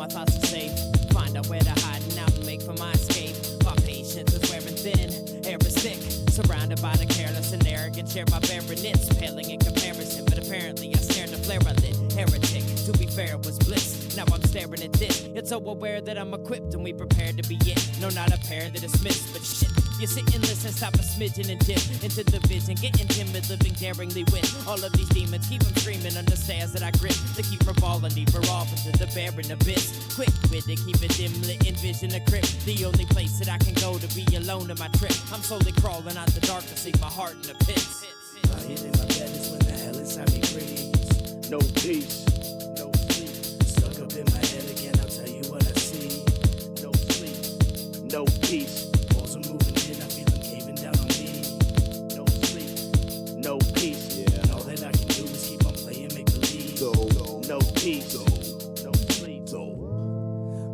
my thoughts are safe. Find out where to hide and out and make for my escape. My patience is wearing thin, air is thick. Surrounded by the careless and arrogant, share my barrenness, paling in comparison. But apparently I stared the flare I lit. Heretic, to be fair, it was bliss. Now I'm staring at this. It's so aware that I'm equipped and we prepared to be it. No, not a pair to dismiss, but shit. You sit and listen, stop a smidgen and dip into the vision. Getting timid, living daringly with all of these demons. Keep them screaming on the stairs that I grip. To keep revolving deeper off into the barren abyss. Quick with it, keep it dim lit, envision a crypt. The only place that I can go to be alone in my trip. I'm slowly crawling out the dark to see my heart in the pits. Lying in my bed is when the hell inside me breathes. No peace, no sleep. Stuck up in my head again, I'll tell you what I see. No sleep, no peace. Walls are moving in, I feel them caving down on me. No sleep, no peace. Yeah. And all that I can do is keep on playing make believe. No peace, no sleep.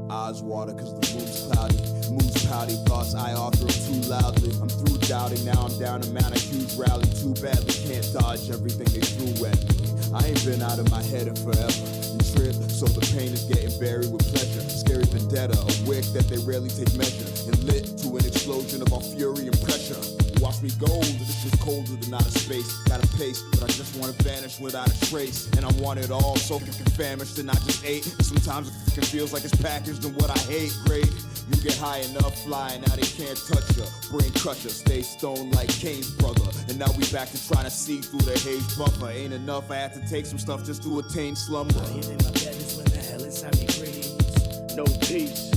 Eyes water cause the moon's cloudy. Moon's pouty, thoughts I author too loudly. I'm through doubting, now I'm down to mount a huge rally. Too badly can't dodge everything they threw at me. I ain't been out of my head in forever. And trip, so the pain is getting buried with pleasure. Scary vendetta, a wick that they rarely take measure. And lit to an explosion of our fury and pressure. Watch me go, this is colder than outer space. Got a pace, but I just wanna vanish without a trace. And I want it all, so famished and I just ate. And sometimes it feels like it's packaged in what I hate. Great, you get high enough, flying now they can't touch ya. Brain crusher, stay stoned like Kane's brother. And now we back to trying to see through the haze buffer. Ain't enough, I had to take some stuff just to attain slumber. Lying in my bed is when the hell inside me breathes. No peace,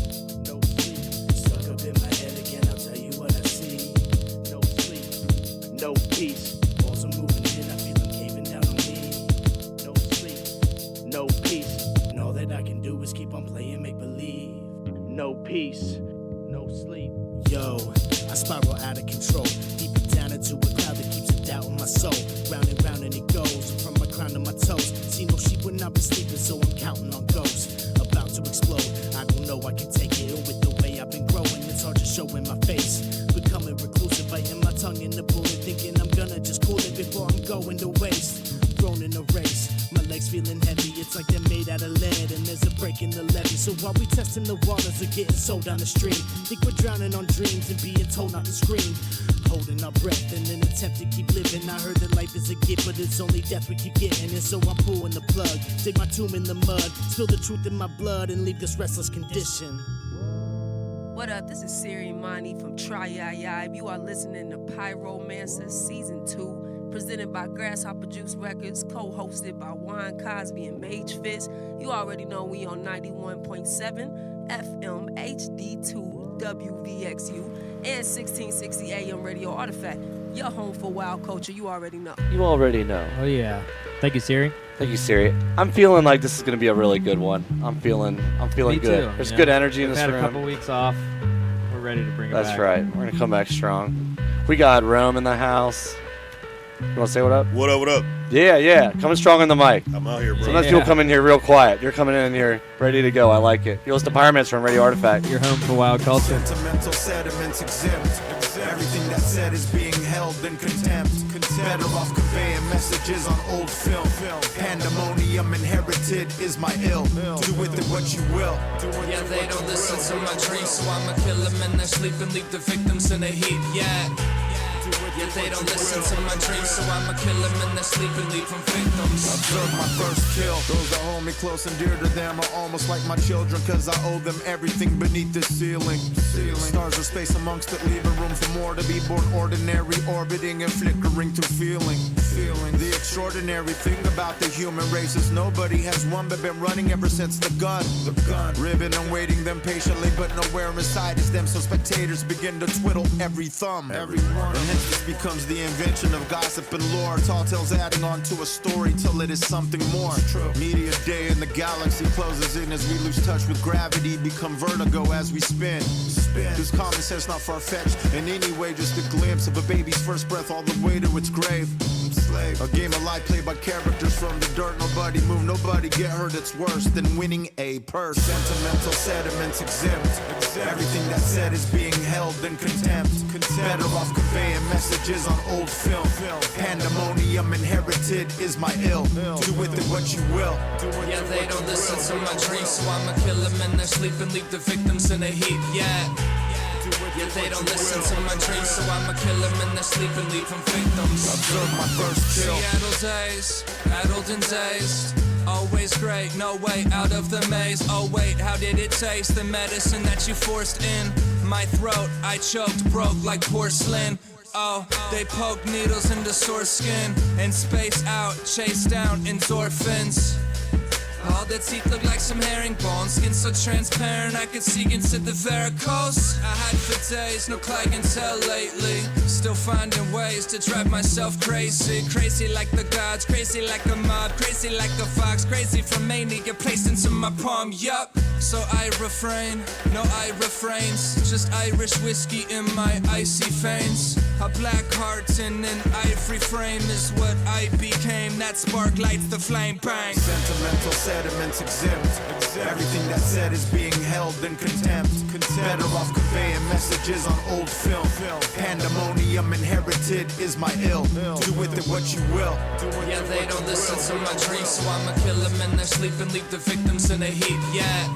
no sleep. Stuck up in my head again, I'll tell you what I see. No sleep, no peace. Walls are moving in, I feel them caving down on me. No sleep, no peace. And all that I can do is keep on playing make believe. No peace, no sleep. Yo, I spiral out of control. Deep down into a cloud that keeps a doubt in my soul. Round and round and it goes, from my crown to my toes. See no sheep when I've been sleeping, so I'm counting on ghosts. About to explode, I don't know I can take it. And with the way I've been growing, it's hard to show in my face. Becoming reclusive, biting my tongue in the pool and thinking I'm gonna just cool it before I'm going to waste. Thrown in a race, my legs feeling heavy, it's like they're made out of lead and there's a break in the levee. So while we testing the waters of getting sold down the stream, think we're drowning on dreams and being told not to scream. Holding our breath in an attempt to keep living. I heard that life is a gift, but it's only death we keep getting. And so I'm pulling the plug, dig my tomb in the mud, spill the truth in my blood and leave this restless condition. What up, this is Siri Money from Try-I-I. You are listening to Pyromancer Season 2. Presented by Grasshopper Juice Records, co-hosted by Juan, Cosby, and Magefist. You already know we on 91.7 FM HD2 WVXU and 1660 AM Radio Artifact. Your home for wild culture, you already know. You already know. Oh, yeah. Thank you, Siri. Thank you, Siri. I'm feeling like this is going to be a really good one. I'm feeling Me good. too. There's good energy in We've this had room. a couple weeks off. We're ready to bring it back. That's right. We're going to come back strong. We got Rome in the house. You want to say what up? What up, what up? Yeah. Coming strong on the mic. I'm out here, bro. Sometimes people come in here real quiet. You're coming in here ready to go. I like it. You listen to Pyromancer on Radio Artifact. Your home for wild culture. Sentimental sediments exempt. Everything that's said is being held in contempt. Better off conveying messages on old film. Pandemonium inherited is my ill. Do with it what you will. Yeah, they don't listen to my dreams, so I'ma kill them in their sleep and leave the victims in a heap, yeah. Yeah, they don't listen to my dreams, so I'ma kill them in their sleep and leave them victims. Observe my first kill. Those that hold me close and dear to them are almost like my children, cause I owe them everything beneath the ceiling. Stars of space amongst it, leaving room for more to be born ordinary, orbiting and flickering to feeling. The extraordinary thing about the human race is nobody has won but been running ever since the gun. Ribbon and waiting them patiently, but nowhere inside is them, so spectators begin to twiddle every thumb. And hence this becomes the invention of gossip and lore. Tall tales adding on to a story till it is something more. Media day in the galaxy closes in as we lose touch with gravity, become vertigo as we spin. This common sense not far-fetched in any way, just a glimpse of a baby's first breath all the way to its grave. A game of life played by characters from the dirt. Nobody move, nobody get hurt. It's worse than winning a purse. Sentimental sediments exempt. Everything that's said is being held in contempt. Better off conveying messages on old film. Pandemonium inherited is my ill. Do with it what you will. Yeah, they don't listen to my dreams, so I'ma kill them in their sleep and leave the victims in a heap. Yeah, they don't listen to my dreams, so I'ma kill them in their sleep and leave them victims. Observe my first kill. Seattle days, addled and dazed. Always great, no way out of the maze. Oh wait, how did it taste? The medicine that you forced in my throat, I choked, broke like porcelain. Oh, they poke needles into sore skin and space out, chase down endorphins. All their teeth look like some herringbone, skin so transparent I could see into the varicose. I had for days, no clientele lately. Still finding ways to drive myself crazy. Crazy like the gods, crazy like a mob, crazy like a fox, crazy from mania placed into my palm, yup. So I refrain, no I refrains, just Irish whiskey in my icy veins. A black heart in an ivory frame is what I became. That spark lights the flame, bang. Sentimental sediments exempt. Everything that's said is being held in contempt. Better off conveying messages on old film. Pandemonium inherited is my ill. Do with it what you will. Yeah, they don't listen to my dreams, so I'ma kill them in their sleep and leave the victims in a heap. Yeah,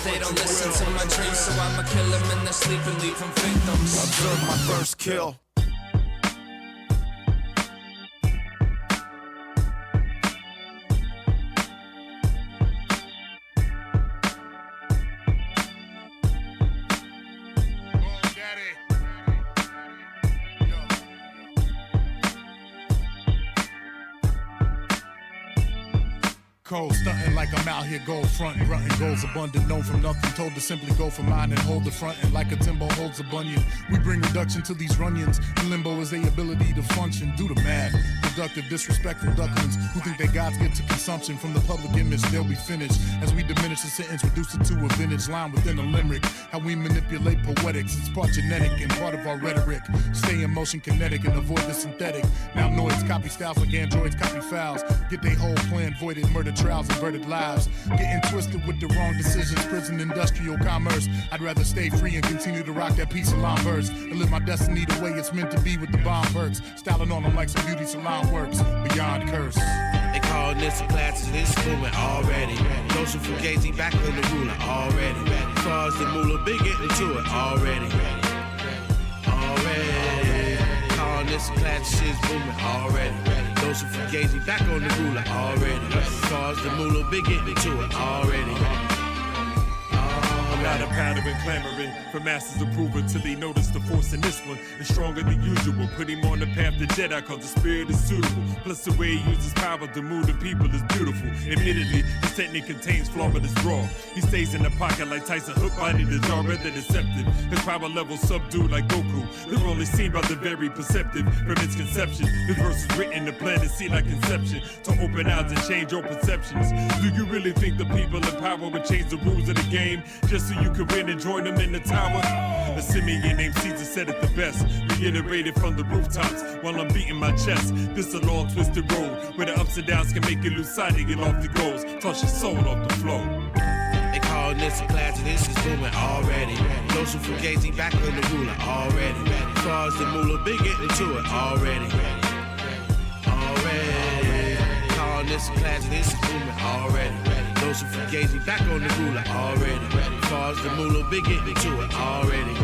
they don't listen to my dreams, so I'ma kill them in their sleep and leave them victims. Observe my first kill. Cold, stunting like I'm out here gold frontin', grunting goals abundant, known from nothing, told to simply go for mine and hold the front, and like a Timbo holds a bunion. We bring reduction to these runions, in limbo is their ability to function. Do the math, productive, disrespectful ducklings who think they gods get to consumption from the public image, they'll be finished. As we diminish the sentence, reduce it to a vintage line within a limerick. How we manipulate poetics, it's part genetic and part of our rhetoric. Stay in motion kinetic and avoid the synthetic. Now noids copy styles like androids copy files. Get they whole plan voided, murder trials, inverted lives. Getting twisted with the wrong decisions, prison, industrial commerce. I'd rather stay free and continue to rock that peace salon verse and live my destiny the way it's meant to be with the bomb perks. Styling on them like some beauty salon works, beyond curse. They call this a class and it's moving already. Social fugazi back on the ruler already. Far as the moolah, big getting to it already. Calling this a class, shit's booming already. Social fugazi back on the ruler already. Far as the moolah, big getting to it already. Louder pattering, clamoring for masters approval till they notice the force in this one is stronger than usual. Put him on the path to Jedi cause the spirit is suitable. Plus the way he uses power to move the people is beautiful. Admittedly, his technique contains flaw but it's raw. He stays in the pocket like Tyson, hook body the jaw rather deceptive. His power level subdued like Goku. They're only seen by the very perceptive from its conception. His verse is written to plant and see like conception. To open eyes and change your perceptions. Do you really think the people in power would change the rules of the game just so you could win and join them in the tower? A simian named Caesar said it the best, reiterated from the rooftops while I'm beating my chest. This a long twisted road where the ups and downs can make you lose sight and get off the goals, toss your soul off the floor. They call this a class and this is booming already. Social fugazi back on the ruler already. Far as the moolah, big getting to it already. Calling this a class and this is booming already. Social fugazi back on the ruler already. Far as the moolah, big getting to it already.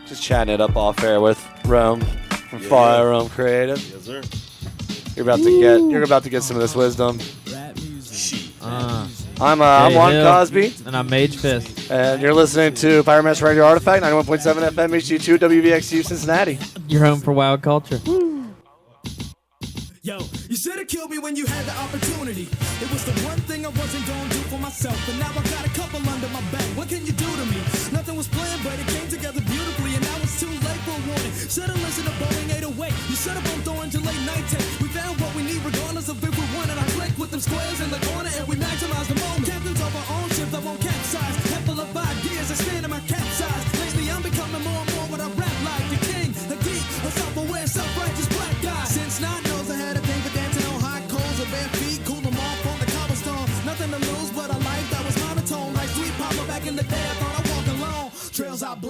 Just chatting it up off air with Rome from Fire Rome Creative. Yes, sir. You're about to get some of this wisdom. I'm Juan Cosby. And I'm Magefist. And you're listening to Pyromancer Radio Artifact, 91.7 FM HD2 WVXU Cincinnati. You're home for wild culture. Yo, you should have killed me when you had the opportunity. It was the one thing I wasn't gonna do for myself, and now I got a couple under my belt. What can you do to me? Nothing was planned, but it came together beautifully, and now it's too late for a warning. Should've listened to Boeing 808. You should've bumped on to late night tape. We found what we need regardless of if we won, and I clicked with them squares and the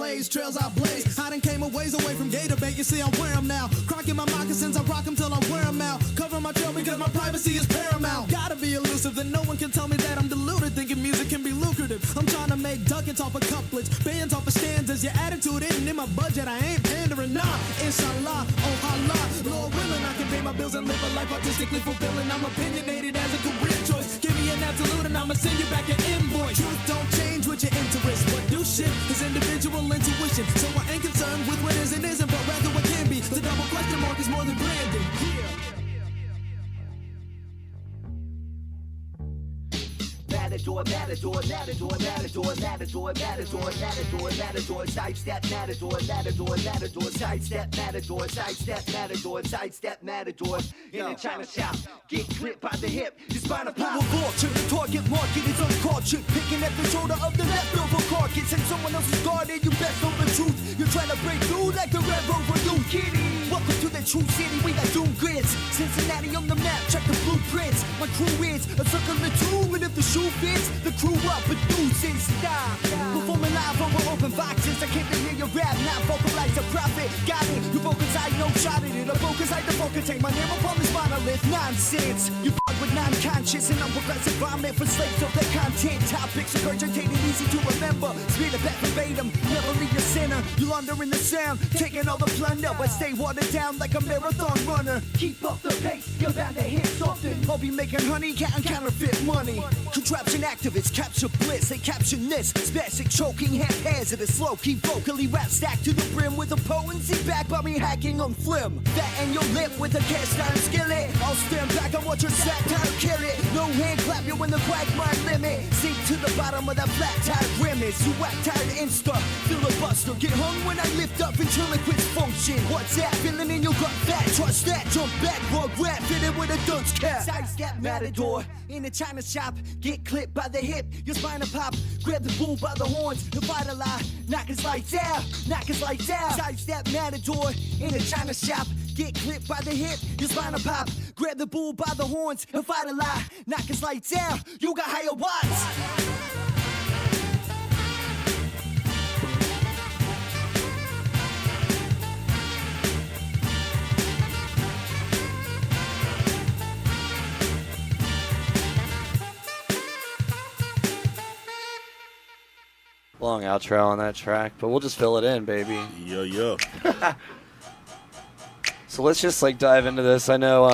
ways, trails I blaze. I done came a ways away from gator bait, you see I'm where I'm now. Crocking my moccasins, I rock them till I wear them out. Cover my trail because my privacy is paramount. Gotta be elusive, then no one can tell me that I'm deluded, thinking music can be lucrative. I'm trying to make ducats off of couplets, bands off of stanzas. Your attitude isn't in my budget, I ain't pandering, nah. Inshallah, oh Allah, Lord willing, I can pay my bills and live a life artistically fulfilling. I'm opinionated as a career choice. Give me an absolute and I'ma send you back an invoice. Truth don't change with your interest. What do shit is individual intuition. So I ain't concerned with what is and isn't, but rather what can be. The double question mark is more than branding. Matador, matador, matador, matador, matador, matador, matador, matador, sidestep, matador, matador, matador, sidestep, matador, sidestep, matador, sidestep, matador. In a China shop, get clipped by the hip, your spinal pop. Vulture, the target market is uncultured, picking at the shoulder of the leftover carcass. And someone else's guarded, you best know the truth. You're trying to break through like the Red Rover, you kitty. Welcome to the true city, we got doom grids. Cincinnati on the map, check the blueprints. My crew is a circle of two, and if the shoe fits, the crew up produces. Stop. Performing live over open boxes. I can't hear your rap, not vocalize a profit. Got it, you focus, I know, shot it. I focus, I defocus, take my name upon this monolith. Nonsense, you fuck with non-conscious and unprogressive vomit for slaves of their content. Topics regurgitated, easy to remember. Spit it back verbatim, never leave your center. You launder in the sound, taking all the plunder, but stay watered down like a marathon runner. Keep up the pace, you're bound to hit something. I'll be making honey, counting counterfeit money. Contraption activists capture bliss, they caption this. Spastic choking, haphazardous, slow, keep vocally rap stacked to the brim with a potency back by me hacking on flim. Fatten your lip with a cast iron skillet. I'll stand back and watch your satire kill it. No hand clap you in the quagmire limit. Sink to the bottom of that flat tire grimace. You whack tired insta, filibuster. Get hung when I lift up ventriloquist function. What's that? Feeling in your gut fat. Trust that, jump back, rug rat, fitted with a dunce cap. Sidestep matador in a China shop. Get clipped by the hip, your spinal pop. Grab the bull by the horns, the fight a lie. Knock his lights out, knock his lights out. Sidestep matador in a China shop. Get clipped by the hip, your spinal pop. Grab the bull by the horns and fight a lie. Knock his lights out, you got higher watts. Long outro on that track, but we'll just fill it in, baby. Yo. So let's just like dive into this. I know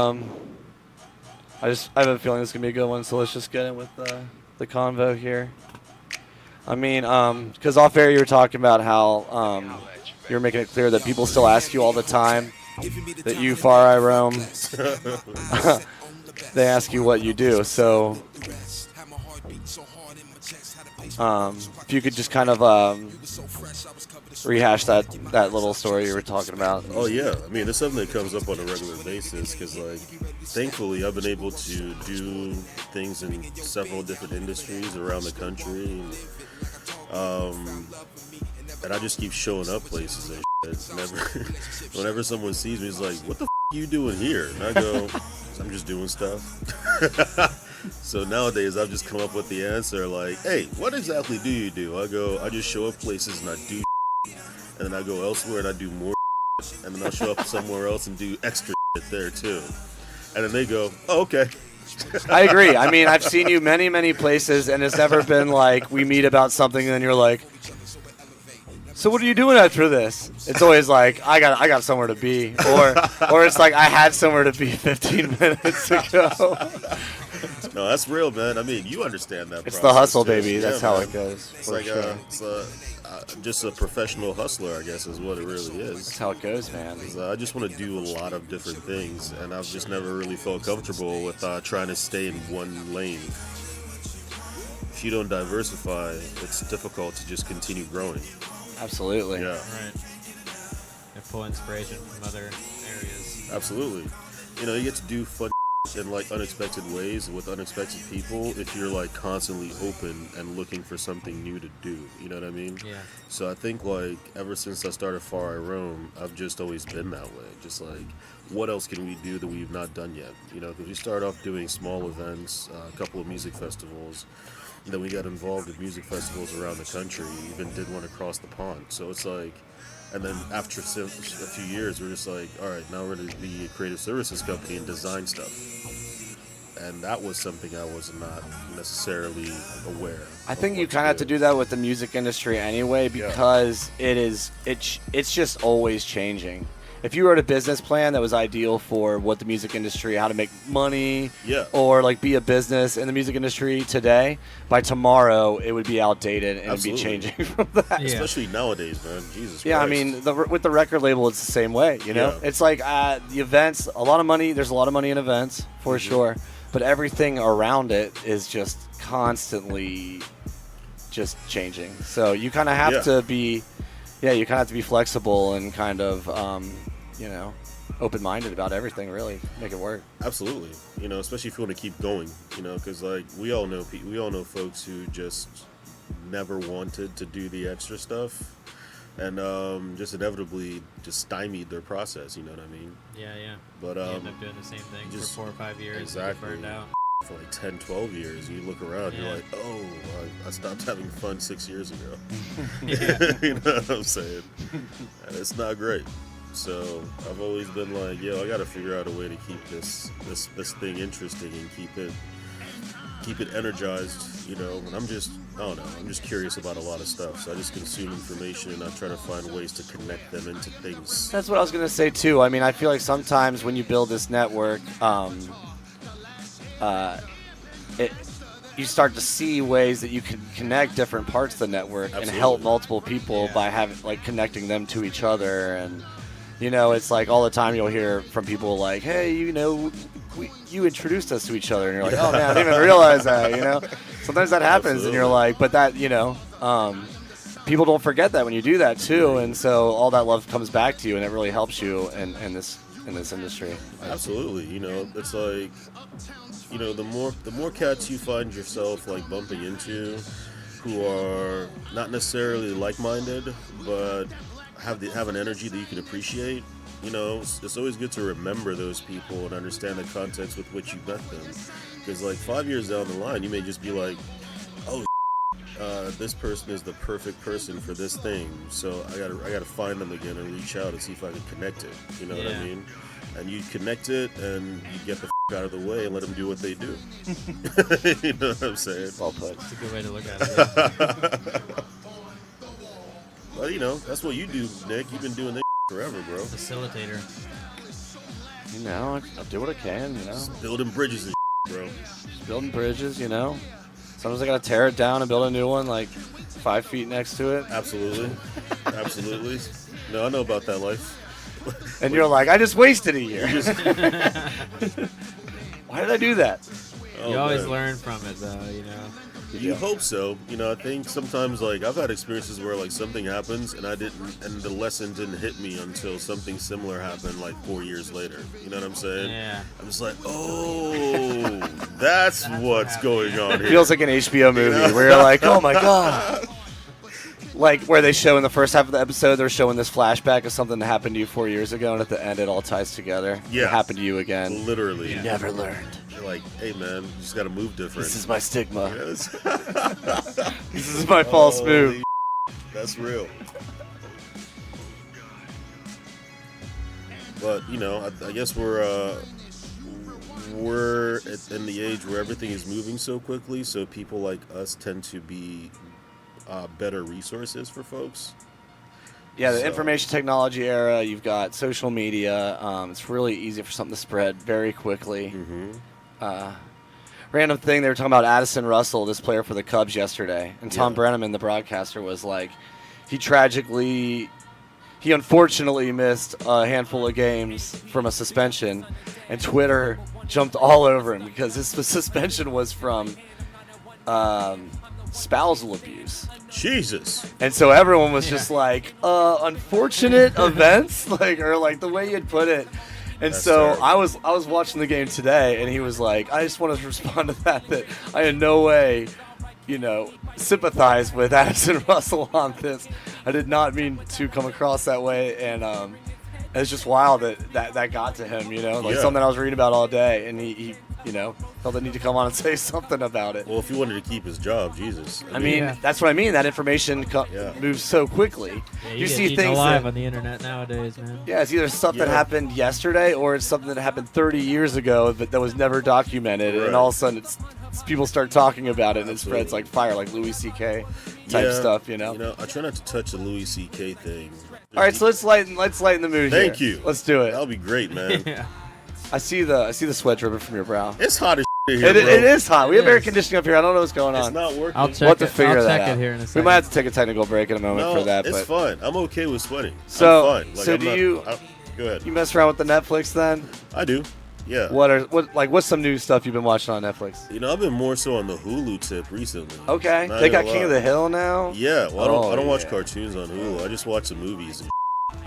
I have a feeling this is gonna be a good one, so let's just get in with the convo here. I mean, because off air you were talking about how you were making it clear that people still ask you all the time that you Far I Roam. They ask you what you do, so if you could just kind of rehash that little story you were talking about. Oh yeah, I mean it's something that comes up on a regular basis because like thankfully I've been able to do things in several different industries around the country, and I just keep showing up places and shit. Whenever someone sees me, it's like, what the f*** you doing here? And I go, I'm just doing stuff. So nowadays I've just come up with the answer like, hey, what exactly do you do? I go, I just show up places and I do and then I go elsewhere and I do more and then I'll show up somewhere else and do extra there too. And then they go, oh, okay. I agree. I mean, I've seen you many places and it's never been like we meet about something and then you're like, so what are you doing after this? It's always like, I got somewhere to be. Or it's like, I had somewhere to be 15 minutes ago. No, that's real, man. I mean, you understand that. It's the hustle, baby. That's how it goes. It's like just a professional hustler, I guess, is what it really is. That's how it goes, man. I just want to do a lot of different things, and I've just never really felt comfortable with trying to stay in one lane. If you don't diversify, it's difficult to just continue growing. Absolutely. Yeah. Right. And pull inspiration from other areas. Absolutely. You know, you get to do fun in like unexpected ways with unexpected people if you're like constantly open and looking for something new to do. You know what I mean? Yeah. So I think like ever since I started Far I Roam, I've just always been that way. Just like, what else can we do that we've not done yet? You know, because we started off doing small events, a couple of music festivals. And then we got involved in music festivals around the country, even did one across the pond. So it's like, and then after a few years, we're just like, all right, now we're going to be a creative services company and design stuff. And that was something I was not necessarily aware of. I think you kind of have to do that with the music industry anyway, because it's just always changing. If you wrote a business plan that was ideal for what the music industry, how to make money, or like be a business in the music industry today, by tomorrow it would be outdated and it'd be changing from that. Yeah. Especially nowadays, man. Jesus Yeah, Christ. I mean, with the record label, it's the same way, you know? Yeah. It's like the events, a lot of money, there's a lot of money in events, for sure, but everything around it is just constantly just changing. So you kind of have to be, you kind of have to be flexible and kind of, open-minded about everything, really, make it work. Absolutely. You know, especially if you want to keep going, you know, because like we all know folks who just never wanted to do the extra stuff and just inevitably just stymied their process, you know what I mean? Yeah. But you end up doing the same thing for 4 or 5 years. Exactly. And get burned out. For like 10, 12 years, you look around, you're like, oh, I stopped having fun 6 years ago. You know what I'm saying? And it's not great. So I've always been like, I got to figure out a way to keep this thing interesting and keep it energized, you know. And I'm just curious about a lot of stuff. So I just consume information and I try to find ways to connect them into things. That's what I was going to say, too. I mean, I feel like sometimes when you build this network, you start to see ways that you can connect different parts of the network and help multiple people by connecting them to each other. And you know, it's like all the time you'll hear from people like, hey, you know, you introduced us to each other, and you're like, oh man, I didn't even realize that. You know, sometimes that happens, and you're like, but that, you know, people don't forget that when you do that too, and so all that love comes back to you, and it really helps you in this industry. Absolutely. You know, it's like, you know, the more cats you find yourself like bumping into who are not necessarily like-minded but have an energy that you can appreciate, you know, it's always good to remember those people and understand the context with which you met them, because like 5 years down the line you may just be like, oh, this person is the perfect person for this thing, so I gotta find them again and reach out and see if I can connect it, you know what I mean? And you connect it and you get the out of the way and let them do what they do. You know what I'm saying? Well put. That's a good way to look at it. Well, you know, that's what you do, Nick. You've been doing this forever, bro. Facilitator. You know, I'll do what I can, you know. Just building bridges and bro. Just building bridges, you know. Sometimes I gotta tear it down and build a new one like 5 feet next to it. Absolutely. Absolutely. No, I know about that life. And you're like, I just wasted a year. Why did I do that? You always learn from it, though, you know. You hope so. You know, I think sometimes, like, I've had experiences where, like, something happens and the lesson didn't hit me until something similar happened, like, 4 years later. You know what I'm saying? Yeah. I'm just like, oh, that's what's going on here. It feels like an HBO movie where you're like, oh my God. Like where they show in the first half of the episode, they're showing this flashback of something that happened to you 4 years ago, and at the end it all ties together. Yeah. It happened to you again. Literally. You never learned. You're like, hey man, you just gotta move different. This is my stigma. Yes. This is my false move. That's real. But, you know, I guess we're in the age where everything is moving so quickly, so people like us tend to be better resources for folks. Yeah, the information technology era, you've got social media. It's really easy for something to spread very quickly. Random thing, they were talking about Addison Russell, this player for the Cubs yesterday, and Tom Brenneman, the broadcaster, was like, he unfortunately missed a handful of games from a suspension, and Twitter jumped all over him because his suspension was from spousal abuse. Jesus. And so everyone was just like, unfortunate events, or the way you'd put it. And That's so terrible. I was watching the game today, and he was like, I just want to respond to that I in no way, sympathize with Addison Russell on this. I did not mean to come across that way, and it's just wild that got to him, something I was reading about all day, and he felt the need to come on and say something about it. Well, if he wanted to keep his job, Jesus. I mean, that's what I mean. That information moves so quickly. Yeah, you see things alive on the internet nowadays, man. Yeah, it's either stuff that happened yesterday or it's something that happened 30 years ago that was never documented, and all of a sudden it's people start talking about it and it spreads like fire, like Louis C.K. type stuff. I try not to touch the Louis C.K. thing. All right, so let's lighten the mood. Thank here. you. Let's do it. That'll be great, man. Yeah. I see the sweat dripping from your brow. It's hot as here, it is hot. We have air conditioning up here. I don't know what's going on. It's not working. I'll check we'll have to it. figure I'll that check out. it here in a second. We might have to take a technical break in a moment for that. It's but fun. I'm okay with sweating. So, I'm fine. Go ahead. You mess around with the Netflix then? I do. Yeah. What's some new stuff you've been watching on Netflix? I've been more so on the Hulu tip recently. Okay. They got King of the Hill now? Yeah. Well, I don't watch cartoons on Hulu. I just watch the movies.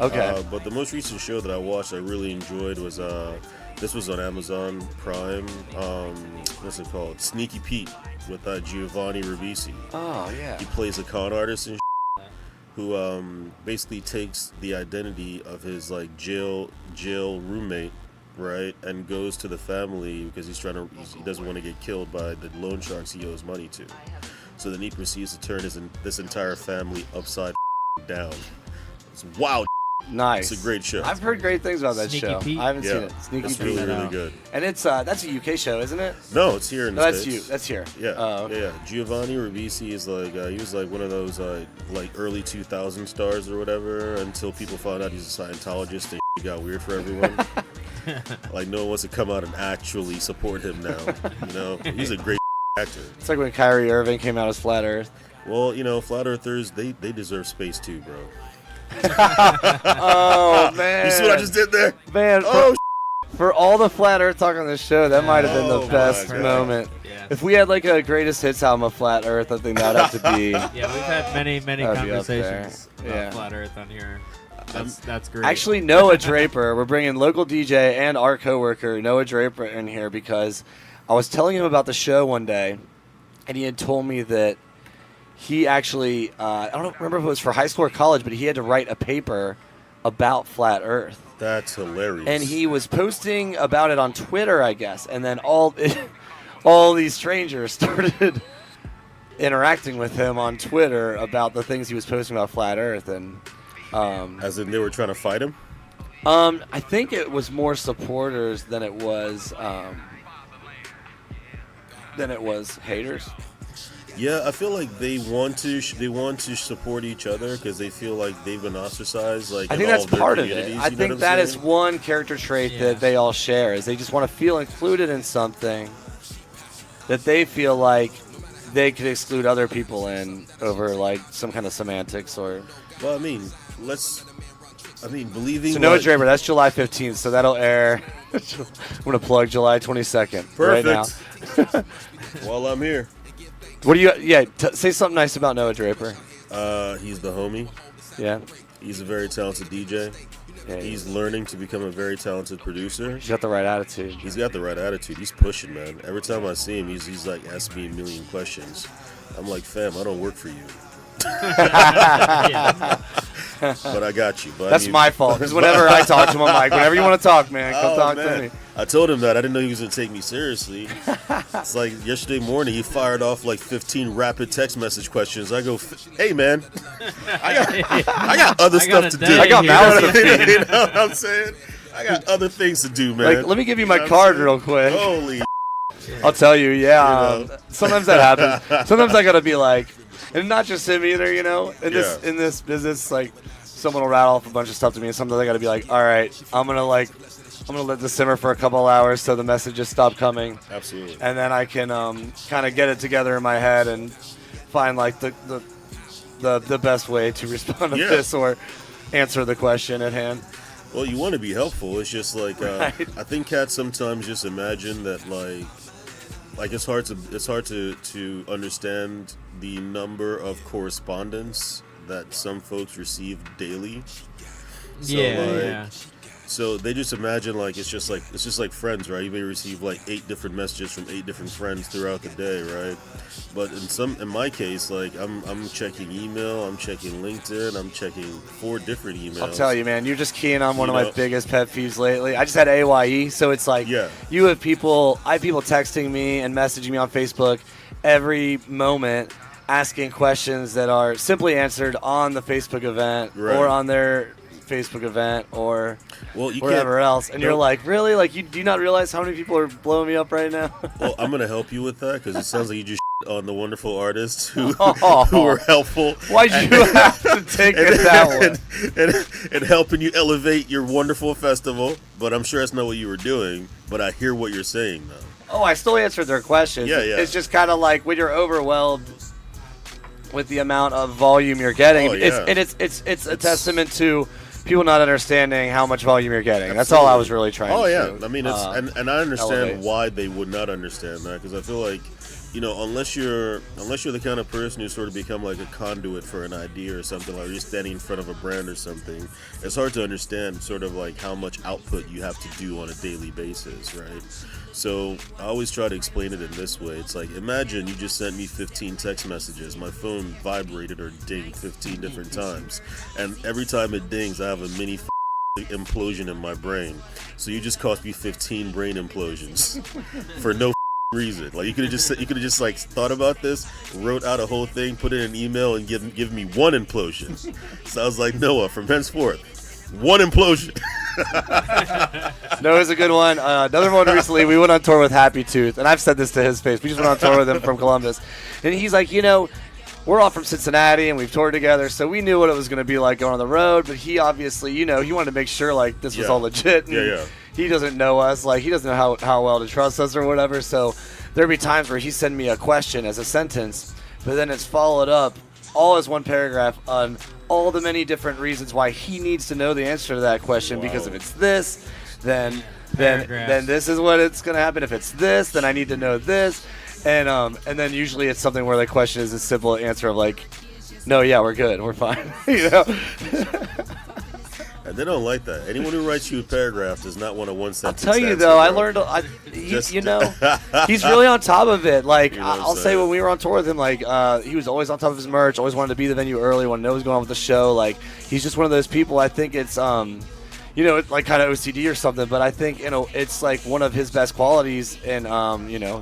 Okay. But the most recent show that I watched I really enjoyed was this was on Amazon Prime. What's it called? Sneaky Pete with Giovanni Ribisi. Oh yeah. He plays a con artist and who basically takes the identity of his like jail roommate, right, and goes to the family because he doesn't want to get killed by the loan sharks he owes money to. So then he proceeds to turn this entire family upside down. It's wild. Nice. It's a great show. I've heard great things about that Sneaky show. Pete? I haven't seen it. Sneaky It's Pete. really, really good. And it's that's a UK show, isn't it? No, it's here in the States. That's here. Yeah. Oh, okay. Yeah. Giovanni Ribisi is like he was like one of those like early 2000 stars or whatever until people found out he's a Scientologist and it got weird for everyone. Like no one wants to come out and actually support him now. He's a great actor. It's like when Kyrie Irving came out as Flat Earth. Well, flat earthers they deserve space too, bro. Oh man! You see what I just did there? Man, for all the Flat Earth talk on this show, that might have been the best moment. Yeah. If we had like a greatest hits album of Flat Earth, I think that'd have to be. Yeah, we've had many conversations Yeah. about Flat Earth on here. That's great. Actually, Noah Draper, we're bringing local DJ and our coworker Noah Draper in here because I was telling him about the show one day, and he had told me that he actually, I don't remember if it was for high school or college, but he had to write a paper about Flat Earth. That's hilarious. And he was posting about it on Twitter, I guess, and then all these strangers started interacting with him on Twitter about the things he was posting about Flat Earth, and as in they were trying to fight him. I think it was more supporters than it was haters. Yeah, I feel like they want to support each other because they feel like they've been ostracized. Like I think that's part of it. I think that is one character trait that they all share is they just want to feel included in something that they feel like they could exclude other people in over like some kind of semantics or. Well, believing. So Noah Draper, that's July 15th, so that'll air. I'm gonna plug July 22nd right now. While I'm here. What do you? Yeah, say something nice about Noah Draper. He's the homie. Yeah. He's a very talented DJ. Yeah, he's learning to become a very talented producer. He's got the right attitude. He's got the right attitude. He's pushing, man. Every time I see him, he's like asking me a million questions. I'm like, fam, I don't work for you. But I got you. But that's my fault. Because whenever I talk to him, I'm like, whenever you want to talk, man, come talk to me. I told him that. I didn't know he was going to take me seriously. It's like yesterday morning, he fired off like 15 rapid text message questions. I go, hey, man, I got other stuff to do. I got mouths to feed. You know what I'm saying? I got other things to do, man. Like, let me give you my card real quick. Holy I'll tell you, sometimes that happens. Sometimes I got to be like, and not just him either, in this business, like someone will rattle off a bunch of stuff to me, and sometimes I got to be like, all right, I'm gonna let this simmer for a couple hours so the messages stop coming. Absolutely. And then I can kind of get it together in my head and find like the best way to respond to this or answer the question at hand. Well, you want to be helpful. It's just like right. I think cats sometimes just imagine that like it's hard to understand the number of correspondence that some folks receive daily. So So they just imagine like it's just like friends, right? You may receive like 8 different messages from 8 different friends throughout the day, right? But in my case, like I'm checking email, I'm checking LinkedIn, I'm checking 4 different emails. I'll tell you, man, you're just keying on one of my biggest pet peeves lately. I just had AYE, so it's like you have people, I have people texting me and messaging me on Facebook every moment, asking questions that are simply answered on the Facebook event or on their Facebook event or wherever else, and you're like, really? Like, do you not realize how many people are blowing me up right now? Well, I'm gonna help you with that because it sounds like you just on the wonderful artists who were helpful. Why'd you have to take it that way? And helping you elevate your wonderful festival, but I'm sure that's not what you were doing. But I hear what you're saying though. Oh, I still answered their questions. Yeah. It's just kind of like when you're overwhelmed with the amount of volume you're getting. It's a testament to people not understanding how much volume you're getting. Absolutely. That's all I was really trying to do. Oh, yeah. I mean, and I understand why they would not understand that, because I feel like, unless you're the kind of person who sort of become like a conduit for an idea or something, like you're standing in front of a brand or something, it's hard to understand sort of like how much output you have to do on a daily basis, right? So I always try to explain it in this way. It's like, imagine you just sent me 15 text messages. My phone vibrated or dinged 15 different times. And every time it dings, I have a mini implosion in my brain. So you just cost me 15 brain implosions for no reason. Like, you could have just like thought about this, wrote out a whole thing, put it in an email, and give me one implosion. So I was like, Noah, from henceforth, one implosion. No, it was a good one. Another one recently, we went on tour with Happy Tooth, and I've said this to his face. We just went on tour with him from Columbus, and he's like, we're all from Cincinnati, and we've toured together, so we knew what it was going to be like going on the road. But he obviously, he wanted to make sure like this was all legit. And he doesn't know us, like he doesn't know how well to trust us or whatever. So there'd be times where he send me a question as a sentence, but then it's followed up all as one paragraph on all the many different reasons why he needs to know the answer to that question. Because if it's this, then this is what it's going to happen. If it's this, then I need to know this. And then usually it's something where the question is a simple answer of like, no, yeah, we're good, we're fine. And they don't like that. Anyone who writes you a paragraph does not want a one-sentence I'll tell you answer, though, bro. I learned, he's really on top of it. Like, I'll say when we were on tour with him, like, he was always on top of his merch, always wanted to be the venue early, wanted to know what was going on with the show. Like, he's just one of those people. I think it's, it's like kind of OCD or something, but I think, it's like one of his best qualities in,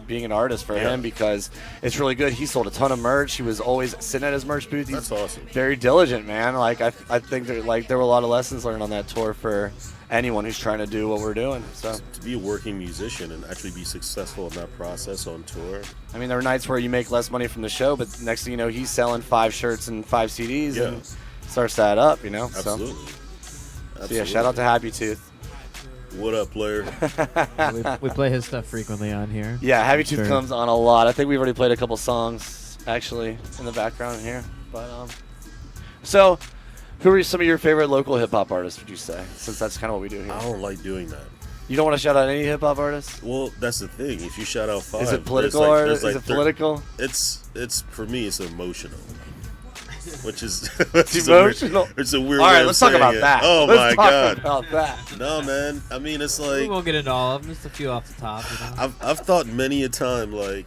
being an artist for him, because it's really good. He sold a ton of merch. He was always sitting at his merch booth. He's That's awesome. Very diligent, man. Like, I think there were a lot of lessons learned on that tour for anyone who's trying to do what we're doing. So to be a working musician and actually be successful in that process on tour. I mean, there are nights where you make less money from the show, but next thing you know, he's selling 5 shirts and 5 CDs and starts to add up, Absolutely. So yeah, shout out to Happy Tooth. What up, player? we play his stuff frequently on here. Yeah, Happy Tooth comes on a lot. I think we've already played a couple songs actually in the background here. But so who are some of your favorite local hip hop artists, would you say? Since that's kind of what we do here. I don't like doing that. You don't want to shout out any hip hop artists? Well, that's the thing. If you shout out 5, is it political is it political? It's for me. It's emotional. Which is emotional. It's a weird. All right, way let's of talk about saying that. Oh let's my god. About that. No, man. I mean, it's like we won't get into all of them. Just a few off the top. I've thought many a time, like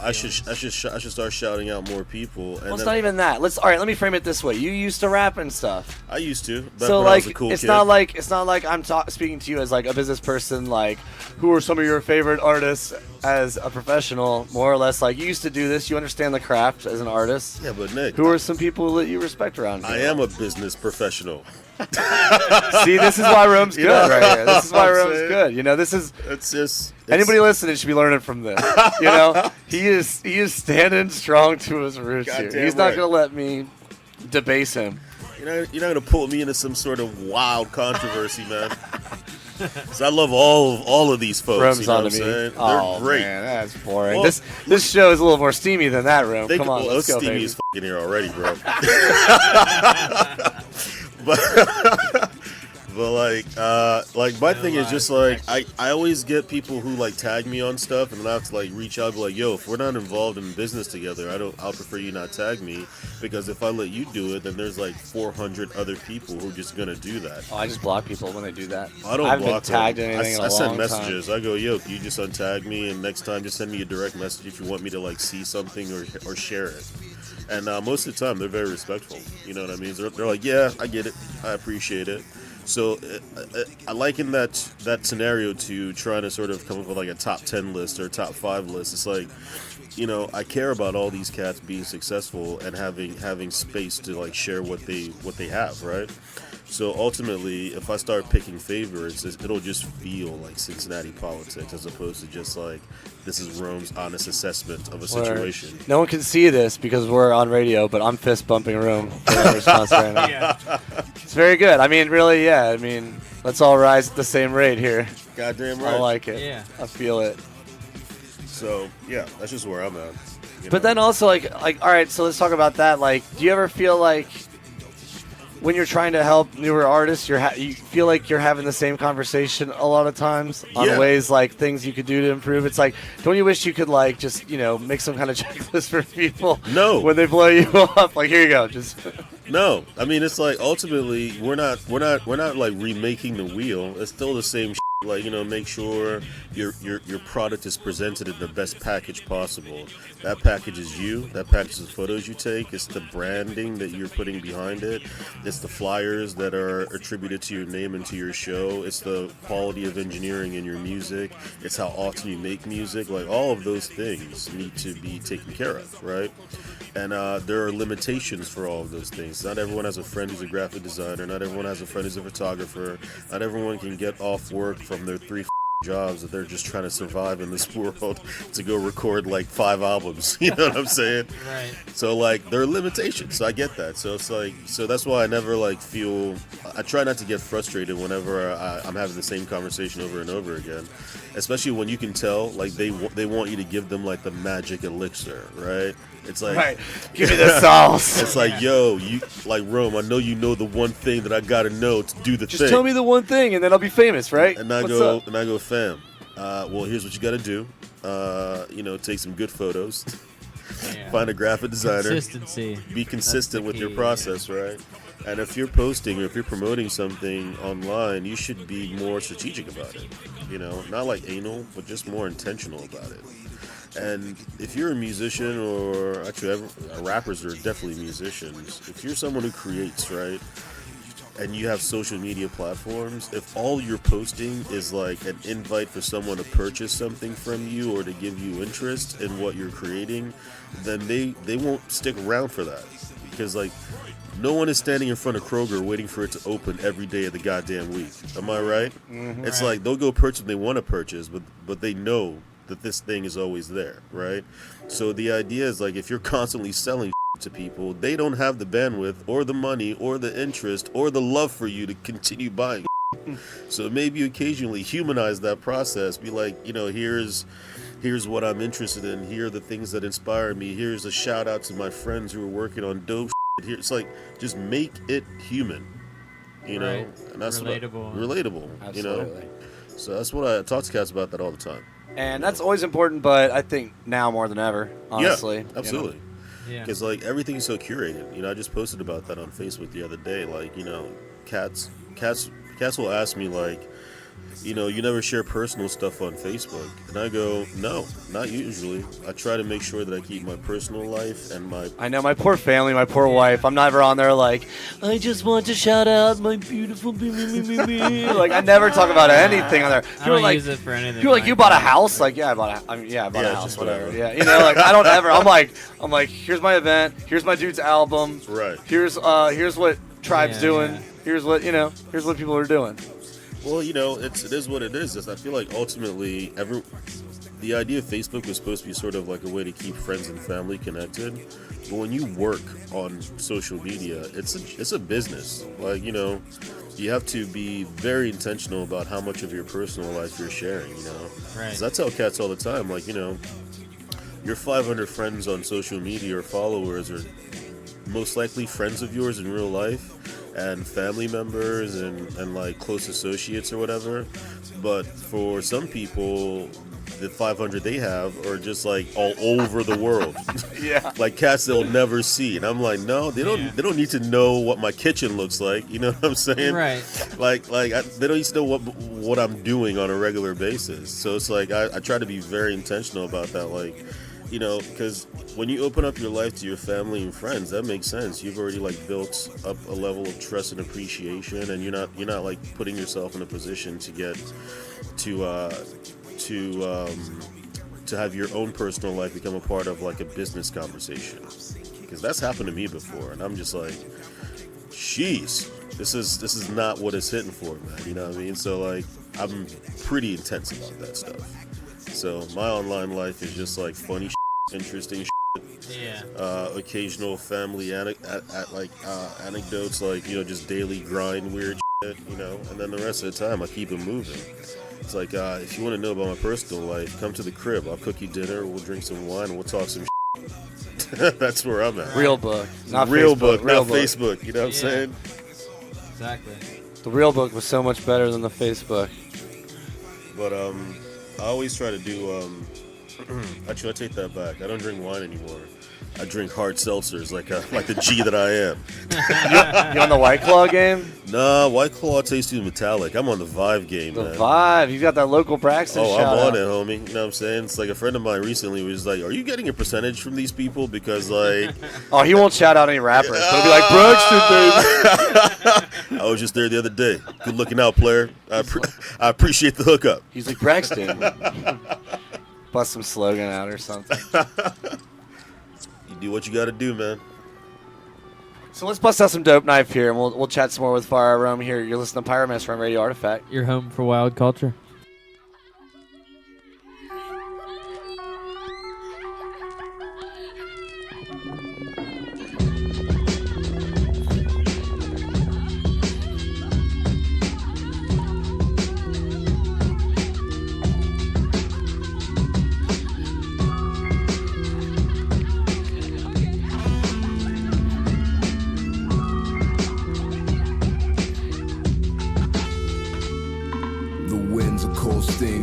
I should start shouting out more people. And it's not even that. Let me frame it this way. You used to rap and stuff. I used to. So like, I was a cool it's kid. not like I'm speaking to you as like a business person. Like, who are some of your favorite artists as a professional? More or less, like you used to do this. You understand the craft as an artist. Yeah, but Nick, who are some people that you respect around here? I am a business professional. See, this is why Rome's good right here. This is why Rome's good. This is. It's anybody listening should be learning from this. He is standing strong to his roots here. He's not going to let me debase him. You're not going to pull me into some sort of wild controversy, man. So I love all of these folks. Rome's what I'm onto me. saying? Oh, They're great. Man, that's boring. Well, this show is a little more steamy than that, Rome. Come on, let's go, steamy baby. as fucking here already, bro. But like my thing is just like I always get people who like tag me on stuff, and then I have to like reach out and be like, yo, if we're not involved in business together, I'll prefer you not tag me, because if I let you do it, then there's like 400 other people who are just gonna do that. Oh, I just block people when they do that. I don't haven't block been tagged them. in anything in a I send long messages. time. I go, yo, can you just untag me, and next time just send me a direct message if you want me to like see something or share it. And most of the time they're very respectful. You know what I mean? They're like, yeah, I get it, I appreciate it. So I liken that scenario to trying to sort of come up with like a top 10 list or a top 5 list. It's like, you know, I care about all these cats being successful and having space to like share what they have, right? So ultimately, if I start picking favorites, it'll just feel like Cincinnati politics as opposed to just like, this is Rome's honest assessment of a situation. No one can see this because we're on radio, but I'm fist bumping Rome for that response right now. Yeah. It's very good. I mean, really, yeah. I mean, let's all rise at the same rate here. Goddamn right. I like it. Yeah. I feel it. So yeah, that's just where I'm at. But then also, like, all right, so let's talk about that. Like, do you ever feel like when you're trying to help newer artists, you feel like you're having the same conversation a lot of times on ways, like, things you could do to improve? It's like, don't you wish you could, like, just, you know, make some kind of checklist for people? No. When they blow you up, like, here you go, just. No, I mean, it's like ultimately we're not like remaking the wheel. It's still the same. Like, you know, make sure your product is presented in the best package possible. That package is you. That package is the photos you take. It's the branding that you're putting behind it. It's the flyers that are attributed to your name and to your show. It's the quality of engineering in your music. It's how often you make music. Like, all of those things need to be taken care of, right? And there are limitations for all of those things. Not everyone has a friend who's a graphic designer. Not everyone has a friend who's a photographer. Not everyone can get off work from their 3 jobs that they're just trying to survive in this world to go record like 5 albums. You know what I'm saying? Right. So like, there are limitations. So I get that. So it's like, so that's why I never like feel. I try not to get frustrated whenever I'm having the same conversation over and over again. Especially when you can tell like they want you to give them like the magic elixir, right? It's like, right, give me the sauce. It's like, yo, you like Rome. I know you know the one thing that I gotta know to do the thing. Just tell me the one thing, and then I'll be famous, right? And I go, fam. Well, here's what you gotta do. You know, take some good photos. Yeah. Find a graphic designer. Consistency. Be consistent with your key, process, right? And if you're posting or if you're promoting something online, you should be more strategic about it. You know, not like anal, but just more intentional about it. And if you're a musician, or actually rappers are definitely musicians, if you're someone who creates, right, and you have social media platforms, if all you're posting is like an invite for someone to purchase something from you or to give you interest in what you're creating, then they won't stick around for that. Because like, no one is standing in front of Kroger waiting for it to open every day of the goddamn week. Am I right? Mm-hmm. It's like they'll go purchase what they want to purchase, but they know that this thing is always there, right? So the idea is like, if you're constantly selling to people, they don't have the bandwidth or the money or the interest or the love for you to continue buying. So maybe occasionally humanize that process. Be like, you know, here's what I'm interested in. Here are the things that inspire me. Here's a shout out to my friends who are working on dope shit. Here, it's like, just make it human, you know? Right. And that's Relatable. Relatable, Absolutely. you know? So that's what I talk to cats about that all the time. And that's always important, but I think now more than ever, honestly. Yeah, absolutely. Yeah. Because like, everything's so curated. You know, I just posted about that on Facebook the other day. Like, you know, cats will ask me like, you know, you never share personal stuff on Facebook. And I go, no, not usually. I try to make sure that I keep my personal life and my... I know, my poor family, my poor wife. I'm never on there like, I just want to shout out my beautiful me. Like, I never talk about anything on there. I don't use it for anything. People like, you bought a house? Like, yeah, I bought a house, whatever. Yeah, you know, like, I don't ever. I'm like, here's my event. Here's my dude's album. Right. Here's what Tribe's doing. Yeah. Here's what people are doing. Well, you know, it is what it is. I feel like ultimately the idea of Facebook was supposed to be sort of like a way to keep friends and family connected. But when you work on social media, it's a business. Like, you know, you have to be very intentional about how much of your personal life you're sharing, you know? Right. 'Cause I tell cats all the time, like, you know, your 500 friends on social media or followers are most likely friends of yours in real life. and family members and like close associates or whatever. But for some people, the 500 they have are just like all over the world. Yeah. Like cats they'll never see. And I'm like, no, they don't need to know what my kitchen looks like. You know what I'm saying? Right. They don't need to know what I'm doing on a regular basis. So it's like I try to be very intentional about that. Like, you know, because when you open up your life to your family and friends, that makes sense. You've already like built up a level of trust and appreciation, and you're not like putting yourself in a position to get to have your own personal life become a part of like a business conversation, because that's happened to me before, and I'm just like, jeez, this is not what it's hitting for, man. You know what I mean? So like, I'm pretty intense about that stuff. So my online life is just like funny, interesting, occasional family anecdotes, like, you know, just daily grind weird shit, you know, and then the rest of the time I keep it moving. It's like, if you want to know about my personal life, come to the crib. I'll cook you dinner, we'll drink some wine, and we'll talk some shit. That's where I'm at. Real book. Not real Facebook, book, real not book. Facebook. You know what I'm saying? Exactly. The real book was so much better than the Facebook. But I always try to do. Actually, I take that back. I don't drink wine anymore. I drink hard seltzers like the G that I am. You on the White Claw game? Nah, White Claw tastes too metallic. I'm on the Vibe game, man. The Vibe. You got that local Braxton Oh, shout I'm on out. it, homie. You know what I'm saying? It's like a friend of mine recently was like, are you getting a percentage from these people? Because, like... Oh, he won't shout out any rappers. But he'll be like, Braxton, baby. I was just there the other day. Good looking out, player. I appreciate the hookup. He's like, Braxton. Bust some slogan out or something. You do what you got to do, man. So let's bust out some dope knife here, and we'll chat some more with Fire Rome here. You're listening to Pyromancer on Radio Artifact. Your home for wild culture.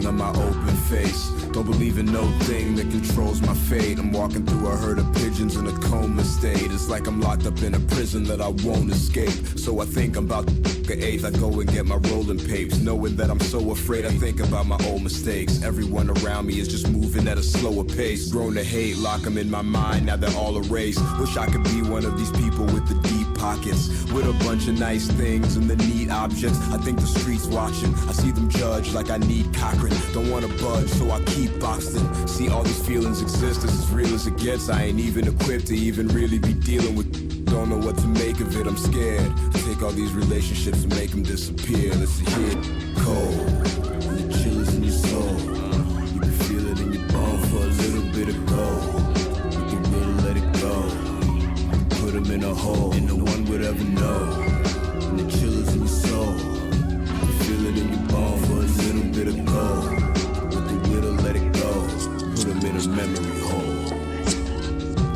On my open face, don't believe in no thing that controls my fate. I'm walking through a herd of pigeons in a coma state. It's like I'm locked up in a prison that I won't escape. So I think I'm about to eighth. I go and get my rolling papes, knowing that I'm so afraid. I think about my old mistakes. Everyone around me is just moving at a slower pace. Grown to hate, lock them in my mind. Now they're all erased. Wish I could be one of these people with the deep pockets, with a bunch of nice things and the neat objects. I think the streets watching. I see them judge like I need Cochrane. Don't wanna budge, so I keep boxing. See, all these feelings exist, it's as real as it gets. I ain't even equipped to even really be dealing with. Don't know what to make of it, I'm scared. Take all these relationships and make them disappear. Let's hit cold, and the chill is in your soul. You can feel it in your bone for a little bit of gold. You can really let it go. Put them in a hole, and no one would ever know. And the chill is in your soul. You can feel it in your bone for a little bit of gold. Let it go, put them in a memory hole.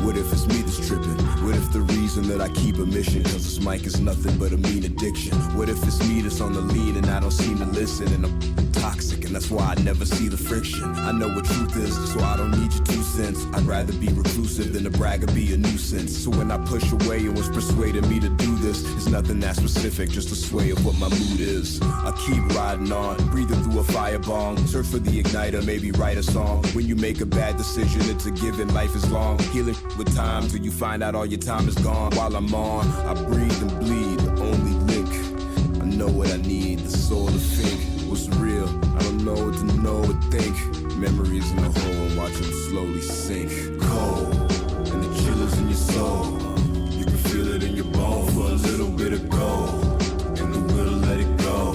What if it's me that's tripping? What if the reason that I keep a mission, cause this mic is nothing but a mean addiction? What if it's me that's on the lead and I don't seem to listen, and I'm toxic and that's why I never see the friction? I know what truth is, so I don't need your 2 cents. I'd rather be reclusive than to brag or be a nuisance. So when I push away and what's persuading me to do this, it's nothing that specific, just a sway of what my mood is. I keep riding on, breathing through a firebomb. Search for the igniter, maybe write a song. When you make a bad decision, it's a given, life is long. Healing with time till you find out all your time is gone. While I'm on, I breathe and bleed, the only link. I know what I need, the soul to think. What's real? I don't know what to know or think. Memories in the hole and watch them slowly sink. Cold, and the chill is in your soul. You can feel it in your bone for a little bit of gold. And the will to let it go.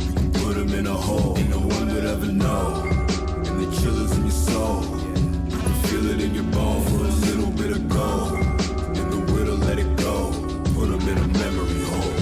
You can put them in a hole, and no one would ever know. And the chill is in your soul. You can feel it in your bone for a little bit of gold. And the will to let it go. Put them in a memory hole.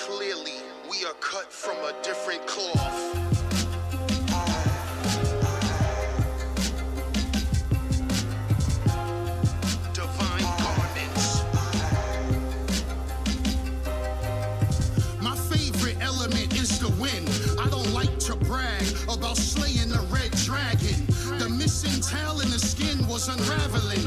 clearly, we are cut from a different cloth. About slaying the red dragon. The missing tail in the skin was unraveling.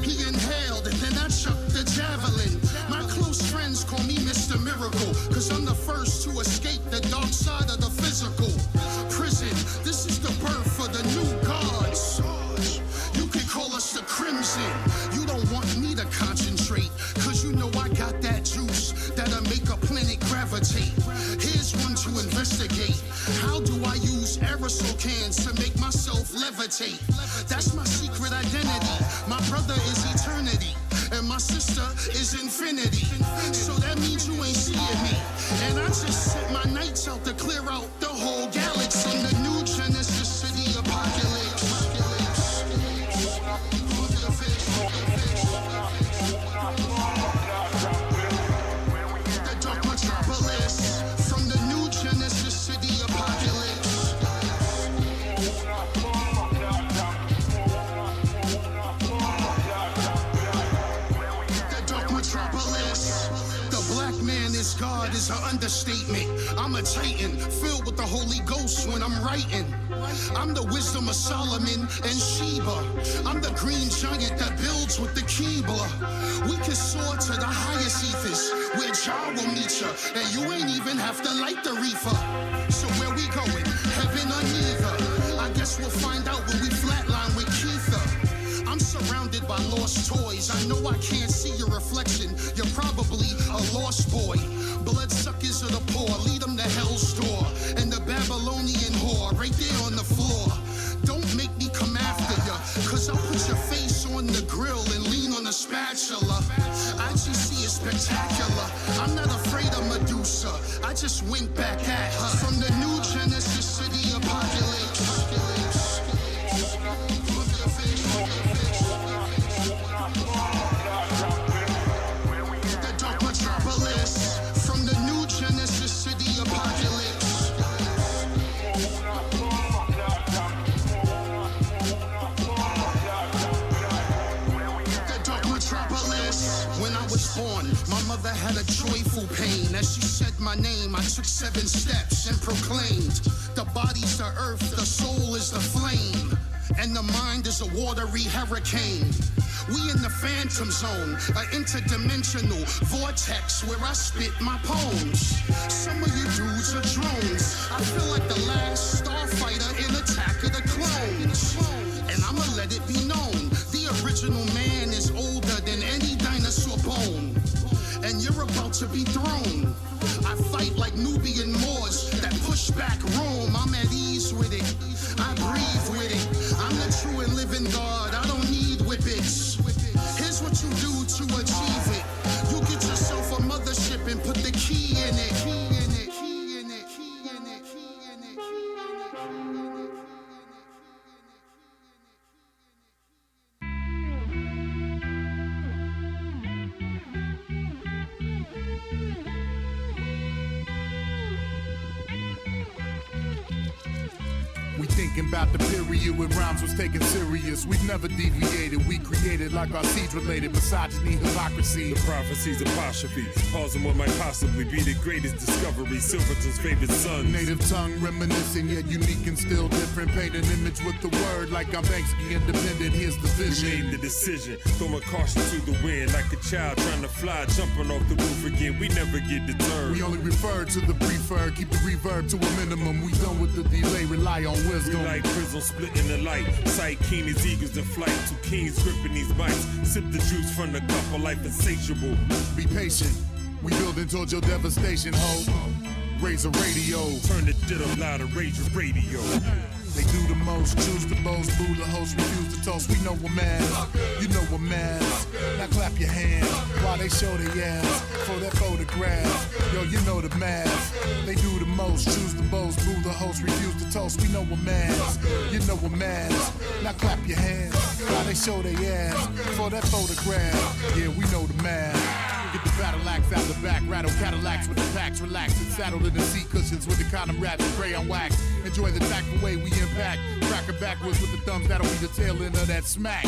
He inhaled and then I chucked the javelin. My close friends call me Mr. Miracle, cause I'm the first to escape the dark side of the physical prison. This is the birth of the new gods. You can call us the Crimson. You don't want me to concentrate, cause you know I got that juice that'll make a planet gravitate. Here's one to investigate. How do I use aerosol cans to make myself levitate? That's my secret identity. My brother is eternity, and my sister is infinity. So that means you ain't seeing me. And I just set my nights out to clear out the whole galaxy. In the new Genesis City apocalypse. The dark metropolis. From the new Genesis City apocalypse. The dark metropolis. The black man is God is an understatement. I'm a titan filled with the Holy Ghost when I'm writing. I'm the wisdom of Solomon and Sheba. I'm the green giant that builds with the Keebler. We can soar to the highest ethers where Jah will meet ya, and you ain't even have to light the reefer. So where we going? Heaven or neither? I guess we'll find out when we flatline with Keitha. I'm surrounded by lost toys. I know I can't see your reflection. You're probably a lost boy. Bloodsuckers of the poor, lead them to hell's door. And the Babylonian whore, right there on the floor. Don't make me come after ya, cause I'll put your face on the grill and lean on the spatula. IGC is spectacular. I'm not afraid of Medusa. I just wink back at her. From the new Genesis City apocalypse. The dark metropolis. From the new Genesis City apocalypse. The dark metropolis. When I was born, my mother had a joyful pain. As she said my name, I took 7 steps and proclaimed, the body's the earth, the soul is the flame, and the mind is a watery hurricane. We in the phantom zone, an interdimensional vortex where I spit my poems. Some of you dudes are drones. I feel like the last starfighter in Attack of the Clones. And I'ma let it be known, the original man is older than any dinosaur bone. And you're about to be thrown. I fight like Nubian Moors that push back Rome. I'm at ease with it, I breathe with it. I'm the true and living God, I don't need whippets. Here's what you do to achieve it. You get yourself a mothership and put the key in it. We thinking about the period when rhymes was taken serious. We've never deviated. We created like our seeds related misogyny, hypocrisy. The prophecies apostrophe, pausing what might possibly be the greatest discovery. Silverton's favorite son. Native tongue reminiscent, yet unique and still different. Paint an image with the word like I'm Banksy independent. Here's the vision. We made the decision, throwing caution to the wind like a child trying to fly, jumping off the roof again. We never get deterred. We only refer to the preferred, keep the reverb to a minimum. We done with the delay, rely on wisdom. We like prism splitting the light, sight keen as eagles in flight. 2 kings gripping these mics, sip the juice from the cup of life insatiable. Be patient, we building towards your devastation, ho. Raise a radio, turn the shit up louder, raise your radio. They do the most, choose the boast, boo the host, refuse to toast. We know we're mad, you know we're mad. Now clap your hands while they show their ass for that photograph. Yo, you know the math. They do the most, choose the boast, boo the host, refuse to toast. We know we're mad, you know we're mad. Now clap your hands while they show their ass for that photograph. Yeah, we know the math. Get the battle axe out the back, rattle Cadillacs with the packs, relax and saddle in the seat cushions with the condom wraps and crayon wax. Enjoy the tactful way we impact. Cracker backwards with the thumbs, that'll be the tail end of that smack.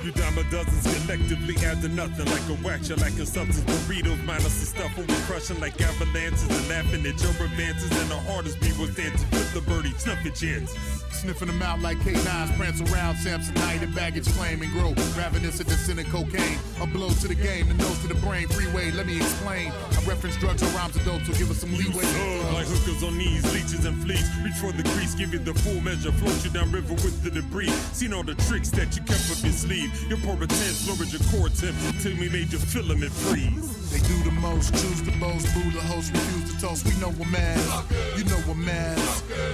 You dime a dozens collectively add to nothing like a wax, you like a substance. Burritos minus the stuff when we crushing like avalanches and laughing at your advances. And the hardest beat was dancing with the birdie, snuff your chances. Sniffing them out like K9s, prance around Samsonite and baggage flame and grow. Ravenous and descendant cocaine. A blow to the game, the nose to the brain. Freeway, let me explain. I reference drugs or rhymes adults, so give us some leeway. Like hookers on knees, leeches and fleas. Reach for the grease, give you the full measure. Float you down river with the debris. Seen all the tricks that you kept up your sleeve. Your poor pretense lowered your core temp till we made your filament freeze. They do the most, choose the most, boo the host, refuse to toast. We know we're mad, you know we're mad.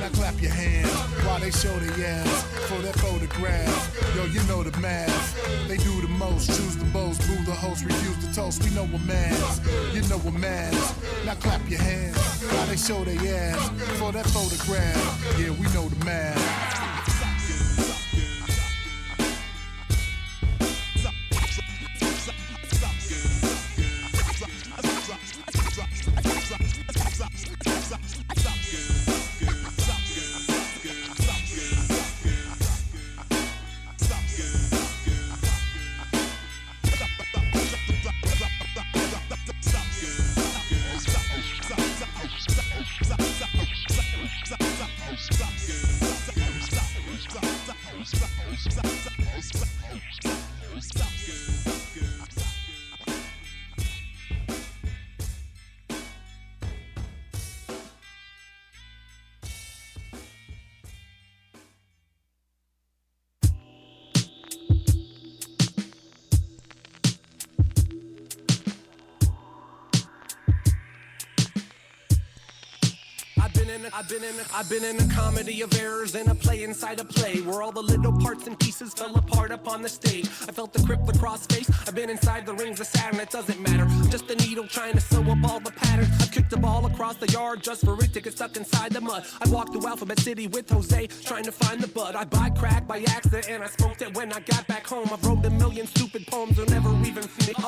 Now clap your hands while they show their ass for that photograph. Yo, you know the math. They do the most, choose the most, boo the host, refuse to toast. We know we're mad, you know we're mad. Now clap your hands while they show their ass for that photograph. Yeah, we know the math. I've been in a comedy of errors and a play inside a play where all the little parts and pieces fell apart upon the stage. I felt the grip, the crossface. I've been inside the rings of Saturn, it doesn't matter. I'm just a needle trying to sew up all the patterns. I've kicked the ball across the yard just for it to get stuck inside the mud. I walked through Alphabet City with Jose trying to find the bud. I buy crack by accident and I smoked it when I got back home. I've wrote a million stupid poems or never even finished.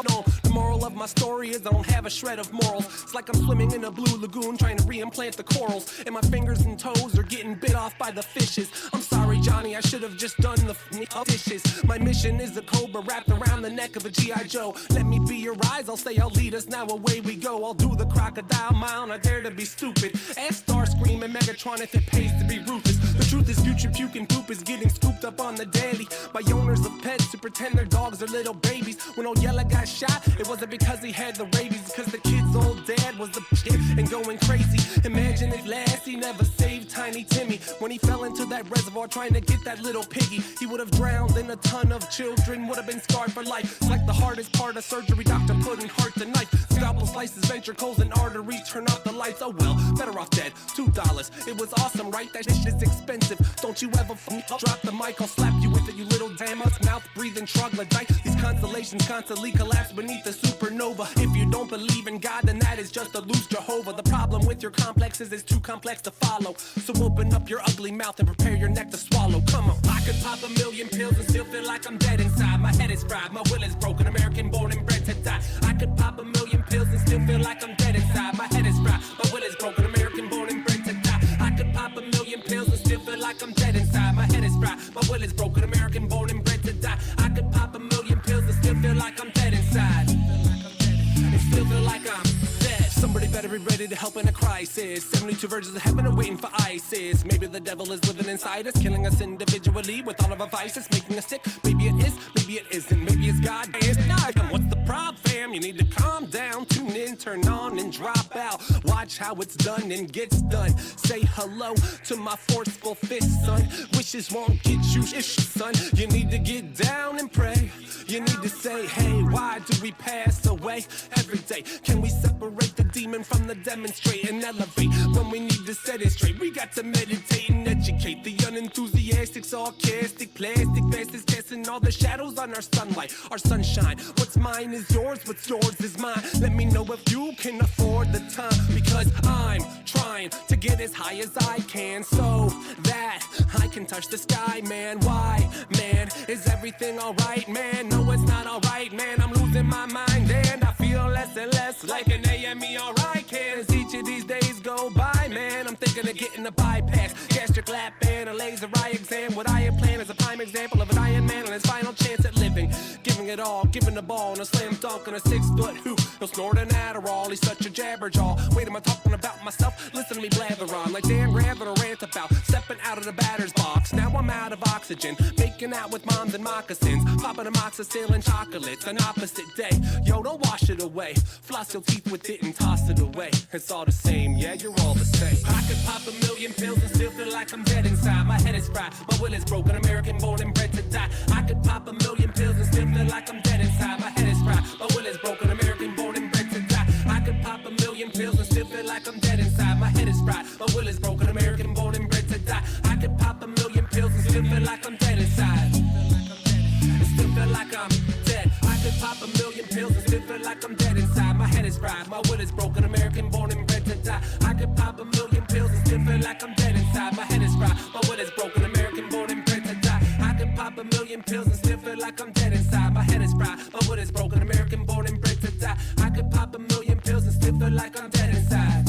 The moral of my story is I don't have a shred of morals. It's like I'm swimming in a blue lagoon trying to reimplant the corals. And my fingers and toes are getting bit off by the fishes. I'm sorry, Johnny, I should have just done the dishes. My mission is a cobra wrapped around the neck of a G.I. Joe. Let me be your eyes, I'll say I'll lead us, now away we go. I'll do the crocodile mile, I dare to be stupid. Ask Starscream and Megatron if it pays to be ruthless. The truth is future puking poop is getting scooped up on the daily by owners of pets who pretend their dogs are little babies. When old Yella got shot, it wasn't because he had the rabies, because the kid's old dad was the shit and going crazy. Imagine if Lassie never saved Tiny Timmy when he fell into that reservoir trying to get that little piggy. He would have drowned and a ton of children would have been scarred for life. It's like the hardest part of surgery, doctor putting heart to knife. Scalpel slices ventricles and arteries, turn off the lights. Oh well, better off dead. $2. It was awesome, right? That shit is expensive. Don't you ever drop the mic, I'll slap you with it, you little damn us. Mouth breathing troglodyte. These constellations constantly collapse beneath the supernova. If you don't believe in God, then that is just a loose Jehovah. The problem with your complexes is too complex to follow. So open up your ugly mouth and prepare your neck to swallow. Come on. I could pop a million pills and still feel like I'm dead inside. My head is fried, my will is broken, American born and bred to die. I could pop a million pills and still feel like I'm dead inside. My head is fried, my will is broken, American born and bred to die. I could pop a million pills and still feel like I'm dead inside. My head is fried, my will is broken, American born and bred to die. I could pop a million pills and still feel like I'm dead inside. And still feel like I'm dead. Somebody better be ready to help in a crisis. 72 versions of heaven are waiting for ISIS. Maybe the devil is living inside us, killing us individually with all of our vices, making us sick. Maybe it is, maybe it isn't. Maybe it's God, maybe it's not. And what's the problem, fam? You need to calm down, tune in, turn on, and drop out. Watch how it's done and gets done. Say hello to my forceful fist, son. Wishes won't get you ish, son. You need to get down and pray. You need to say, hey, why do we pass away every day? Can we separate the demon from the demonstrate and elevate? When we need to set it straight, we got to meditate and educate the unenthusiastic, sarcastic, plastic bastards casting all the shadows on our sunlight, our sunshine. What's mine is yours, what's yours is mine. Let me know if you can afford the time, because I'm trying to get as high as I can so that I can touch the sky, man. Why, man? Is everything alright, man? No, it's not alright, man. I'm losing my mind and I feel less and less like an AME, alright, can. As each of these days go by, man, I'm thinking of getting a bypass, gastric lap and a laser eye exam. What I had planned is a prime example of an Iron Man on his final chance at living. Giving it all, giving the ball on a slam dunk on a 6-foot hoop. He'll snort an Adderall, he's such a jabberjaw. Wait, am I talking about myself? Listen to me blather on like Dan Rather a rant about stepping out of the batter's box. Now I'm out of oxygen, making out with moms and moccasins, popping amoxicillin chocolates an opposite day. Yo, don't wash it away, floss your teeth with it and toss it away. It's all the same, yeah, you're all the same. I could pop a million pills and still feel like I'm dead inside. My head is fried, my will is broken, American born and bred to die. I could pop a million pills and still feel like I'm dead inside. My head is fried, my will is broken, American born and bred to die. I could pop a million pills and still feel like I'm dead inside. My head is fried, my will is broken, American born and bred to die. I could pop a million pills and still feel like I'm dead inside. And still feel like I'm dead. I could pop a million pills and still feel like I'm dead inside. My head is fried, my will is broken, American born and bred to die. I could pop a million pills and still feel like I'm dead inside. My head is fried, my will is broken, American born and bred to die. I could pop a million pills and still feel like I'm dead inside. My head is fried, my will is broken, American born and bred to die. I could pop a million pills and still feel like I'm dead inside.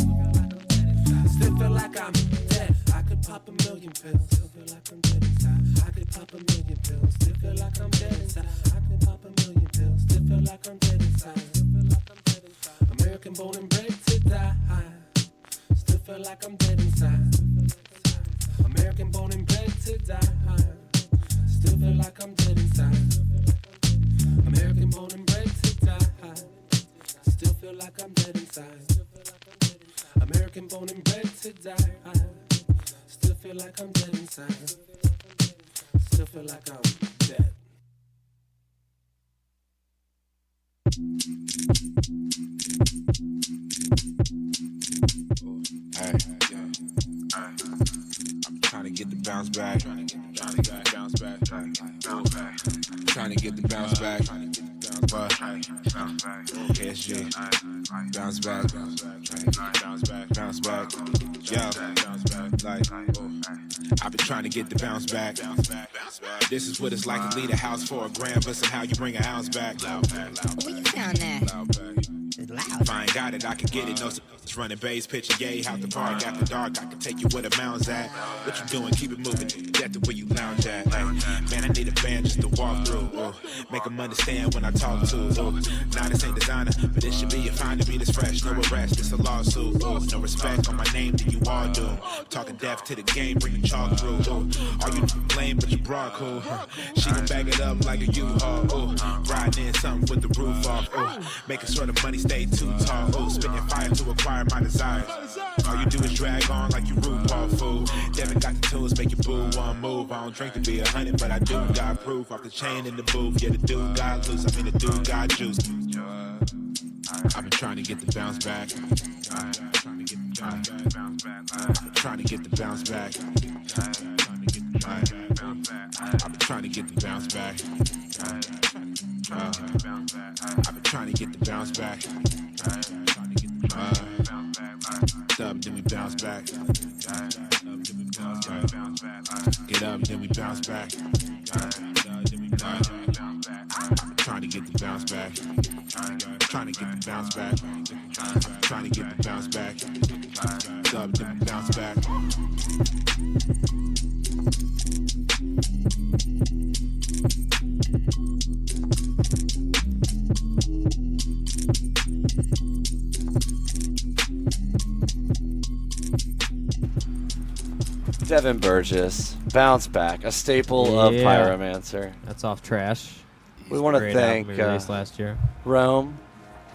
Still feel like I'm dead. I could pop a million pills, still feel like I'm dead inside. I could pop a million pills, still feel like I'm dead inside. I could pop a million pills, still feel like I'm dead inside. Still feel like I'm dead inside. American born and bred to die. Still feel like I'm dead inside. American born and bred to die. Still feel like I'm dead inside. American born and bred to die. Still feel like I'm dead inside. American born and bred to die. Still feel like I'm dead inside. Still feel like I'm dead. Hey, I'm trying to get the bounce back. Trying to get the bounce back. PSG, bounce back. Yeah, like, I've been trying to get the bounce back. This is what it's like to leave a house for $1,000, but somehow you bring a ounce back. Where you found that? If I ain't got it, I can get it. No, it's running bass, pitching yay out the park after dark. I can take you where the mound's at. What you doing? Keep it moving. Get to where you lounge at. Like, man, I need a band just to walk through. Make them understand when I talk to. Nah, this ain't designer, but it should be a fine to be this fresh. No arrest, it's a lawsuit. No respect on my name that you all do. Talking deaf to the game, bringing chalk through. All you lame, but you broad cool. She gon' bag it up like a U-Haul. Riding in something with the roof off. Making sure the money stay too tall. Spitting fire to acquire my desires. All you do is drag on like you RuPaul fool. Devin got the tools, make you boo one move. I don't drink to be 100, but I do got proof. Off the chain in the booth, yeah, the dude got loose. I mean, the dude got juice. I've been trying to get the bounce back. Trying to get the bounce back. Trying to get the bounce back. I've been trying to get the bounce back. I've been trying to get the bounce back. Up, then we bounce back. Get up, then we bounce back. I've been trying to get the bounce back. Trying to get the bounce back. Trying to get the bounce back. Up, then we bounce back. Devin Burgess, Bounce Back, a staple of Pyromancer. That's off Trash. We want to thank last year. Rome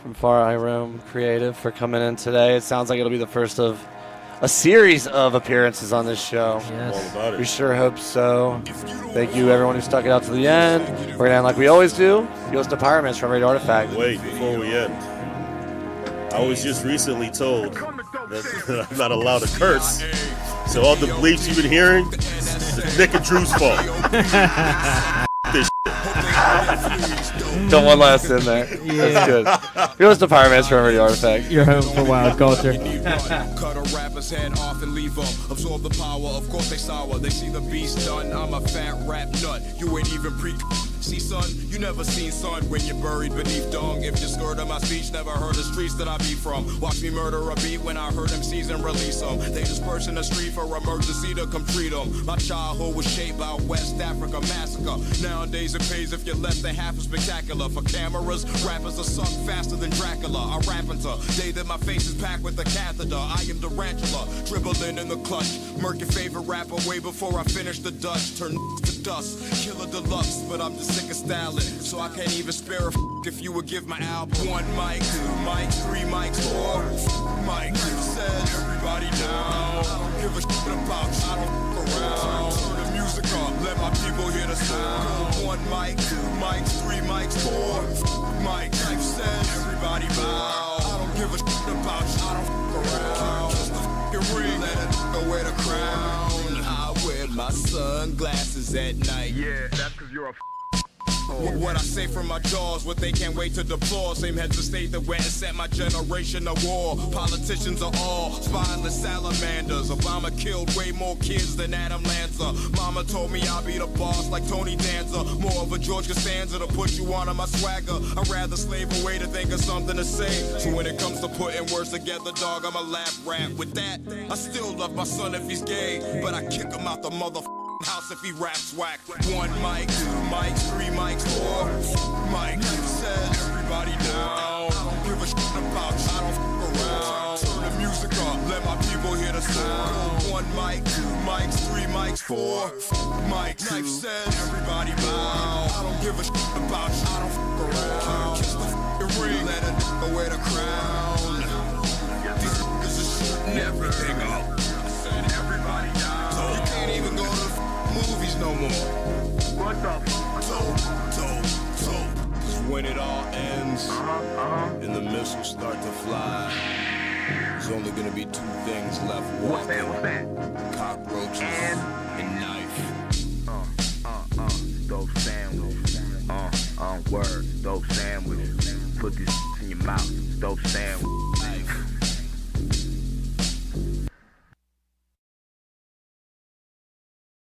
from Far Eye Rome Creative for coming in today. It sounds like it'll be the first of a series of appearances on this show. Yes. All about it. We sure hope so. Thank you, everyone who stuck it out to the end. We're going to end like we always do. He goes to Pyromancer from Radio Artifact. Wait, before we end, I was just recently told that I'm not allowed to curse. So all the bleeps you've been hearing, it's Nick and Drew's fault. This shit. Got one last in there. That's good. You're listening to Pyromancer from Radio Artifact. You're home for wild culture. Cut a rapper's head off and leave 'em. Absorb the power, of course they sour. They see the beast done. I'm a fat rap nut. You ain't even See, son, you never seen sun when you're buried beneath dung. If you're scared of my speech, never heard the streets that I be from. Watch me murder a beat when I heard MCs and release them. They disperse in the street for emergency to come treat them. My childhood was shaped by a West Africa massacre. Nowadays it pays if you're less than half as spectacular. For cameras, rappers are sucked faster than Dracula. I rap into day that my face is packed with a catheter. I am tarantula, dribbling in the clutch. Murk your favorite rapper way before I finish the Dutch. Turn to dust, killer deluxe, but I'm just sick of styling, so I can't even spare a if you would give my album 1 mic, 2 mics, 3 mics, 4 mic. Said everybody down. I don't give a shit about you. I don't around. Turn the music up, let my people hear the sound. 1 mic, 2 mics, 3 mics, 4 mic. Life said everybody bow. I don't give a shit about you. I don't around. Just the fucking ring, let it go wear the crown. I wear my sunglasses at night. Yeah, that's because you're a what I say from my jaws, what they can't wait to deplore. Same heads of state that went and set my generation to war. Politicians are all spineless salamanders. Obama killed way more kids than Adam Lanza. Mama told me I'll be the boss like Tony Danza. More of a George Costanza to put you on my swagger. I'd rather slave away to think of something to say. So when it comes to putting words together, dog, I'm a laugh rap. With that, I still love my son if he's gay, but I kick him out the house if he raps whack. 1 mic, 2 mics, 3 mics, 4 mic. Said everybody down. I don't give a shit about you. I don't around. Turn the music up, let my people hear the sound. 1 mic, 2 mics, 3 mics, 4 mics. Knife said everybody bow. I don't give a shit about you. I don't around. Kiss the fucking ring, let it wear the crown. These niggas is shooting everything up. I said everybody down. So you can't even go to movies no more. What the Cause when it all ends and the missiles start to fly, there's only gonna be 2 things left walking. What's that? Cockroaches and knife. Those sandwiches. Word, those sandwiches. Put this in your mouth. Those sandwiches.